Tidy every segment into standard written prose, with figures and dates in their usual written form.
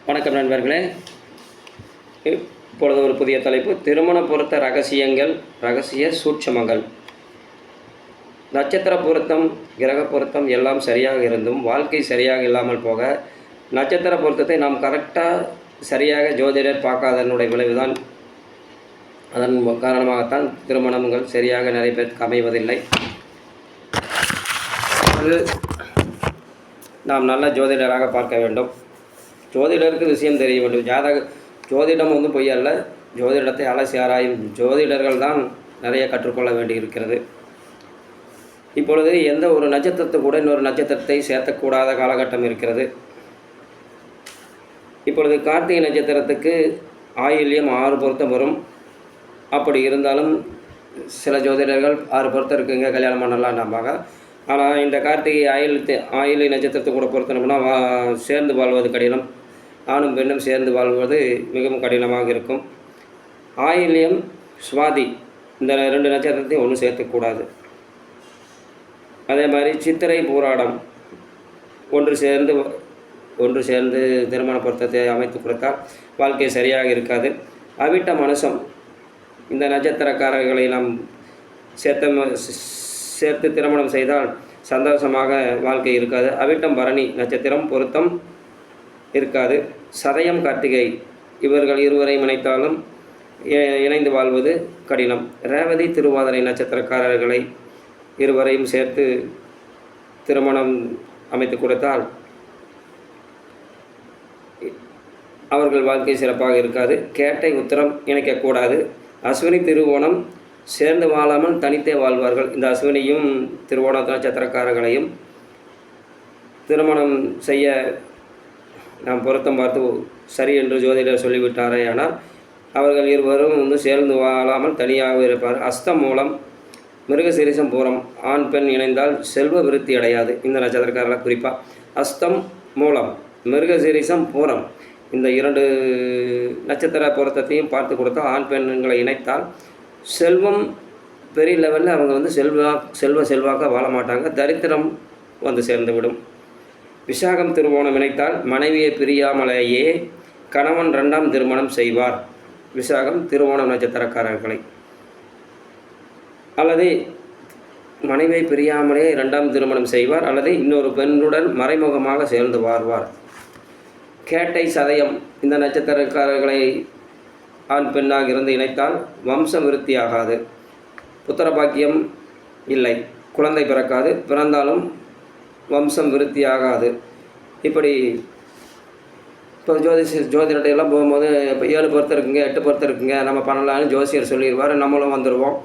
வணக்கம் நண்பர்களே. இப்பொழுது ஒரு புதிய தலைப்பு, திருமண பொருத்த ரகசியங்கள், ரகசிய சூட்சமங்கள். நட்சத்திர பொருத்தம், கிரக பொருத்தம் எல்லாம் சரியாக இருந்தும் வாழ்க்கை சரியாக இல்லாமல் போக, நட்சத்திர பொருத்தத்தை நாம் கரெக்டாக சரியாக ஜோதிடர் பார்க்காதனுடைய விளைவுதான். அதன் காரணமாகத்தான் திருமணங்கள் சரியாக நிறைய பேருக்கு அமைவதில்லை. அது நாம் நல்ல ஜோதிடராக பார்க்க வேண்டும். ஜோதிடருக்கு விஷயம் தெரிய வேண்டும். ஜோதிடம் பொய் அல்ல. ஜோதிடத்தை அலசி ஆராயும் ஜோதிடர்கள் தான் நிறைய கற்றுக்கொள்ள வேண்டி இருக்கிறது. இப்பொழுது எந்த ஒரு நட்சத்திரத்தை கூட இன்னொரு நட்சத்திரத்தை சேர்த்தக்கூடாத காலகட்டம் இருக்கிறது. இப்பொழுது கார்த்திகை நட்சத்திரத்துக்கு ஆயில்யம் 6 பொருத்தம் வரும். அப்படி இருந்தாலும் சில ஜோதிடர்கள் 6 பொருத்தம் இருக்குங்க, கல்யாணம் பண்ணலாம் நம்பாங்க. ஆனால் இந்த கார்த்திகை ஆயிலி நட்சத்திரத்தை கூட பொருத்தணும்னா சேர்ந்து வாழ்வது கடினம். ஆணும் பெண்ணும் சேர்ந்து வாழ்வது மிகவும் கடினமாக இருக்கும். ஆயில்யம், சுவாதி இந்த 2 நட்சத்திரத்தையும் ஒன்றும் சேர்த்துக்கூடாது. அதே மாதிரி சித்திரை, பூராடம் ஒன்று சேர்ந்து திருமண பொருத்தத்தை அமைத்து கொடுத்தால் வாழ்க்கை சரியாக இருக்காது. அவிட்ட மனுஷம் இந்த நட்சத்திரக்காரர்களை நாம் சேர்த்து திருமணம் செய்தால் சந்தோஷமாக வாழ்க்கை இருக்காது. அவிட்டம், பரணி நட்சத்திரம் பொருத்தம் இருக்காது. சதயம், கார்த்திகை இவர்கள் இருவரையும் இணைத்தாலும் இணைந்து வாழ்வது கடினம். ரேவதி, திருவாதிரை நட்சத்திரக்காரர்களை இருவரையும் சேர்த்து திருமணம் அமைத்து கொடுத்தால் அவர்கள் வாழ்க்கை சிறப்பாக இருக்காது. கேட்டை, உத்திரம் இணைக்கக்கூடாது. அஸ்வினி, திருவோணம் சேர்ந்து வாழாமல் தனித்தே வாழ்வார்கள். இந்த அஸ்வினியும் திருவோண நட்சத்திரக்காரர்களையும் திருமணம் செய்ய நாம் பொருத்தம் பார்த்து சரி என்று ஜோதிடர் சொல்லிவிட்டாரே, ஆனால் அவர்கள் இருவரும் சேர்ந்து வாழாமல் தனியாக இருப்பார். அஸ்தம், மூலம், மிருகசீரிசம், பூரம் ஆண் பெண் இணைந்தால் செல்வ விருத்தி அடையாது. இந்த நட்சத்திரக்காரர்கள் குறிப்பாக அஸ்தம், மூலம், மிருகசீரிசம், பூரம் இந்த 2 நட்சத்திர பொருத்தத்தையும் பார்த்து கொடுத்தால் ஆண் பெண்களை இணைத்தால் செல்வம் பெரிய லெவலில் அவங்க செல்வாக்க வாழ மாட்டாங்க. தரித்திரம் சேர்ந்துவிடும். விசாகம், திருவோணம் இணைத்தால் மனைவியை பிரியாமலேயே கணவன் 2ஆம் திருமணம் செய்வார். விசாகம், திருவோணம் நட்சத்திரக்காரர்களை அல்லது மனைவியை பிரியாமலே 2ஆம் திருமணம் செய்வார் அல்லது இன்னொரு பெண்ணுடன் மறைமுகமாக சேர்ந்து வாழ்வார். கேட்டை, சதயம் இந்த நட்சத்திரக்காரர்களை ஆண் பெண்ணாக இருந்து இணைத்தால் வம்சம் விருத்தியாகாது. புத்திர பாக்கியம் இல்லை, குழந்தை பிறக்காது. பிறந்தாலும் வம்சம் விருத்தியாகாது. இப்படி இப்போ ஜோதிடத்தையெல்லாம் போகும்போது இப்போ 7 பொருத்தம் இருக்குங்க, 8 பொருத்தம் இருக்குங்க, நம்ம பண்ணலான்னு ஜோசியர் சொல்லிடுவார், நம்மளும் வந்துடுவோம்.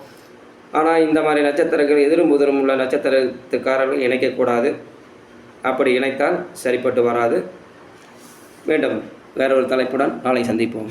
ஆனால் இந்த மாதிரி நட்சத்திரங்கள் எதிரும் புதிரும் உள்ள நட்சத்திரத்துக்காரர்கள் இணைக்கக்கூடாது. அப்படி இணைத்தால் சரிப்பட்டு வராது. மீண்டும் வேறொரு தலைப்புடன் நாளை சந்திப்போம்.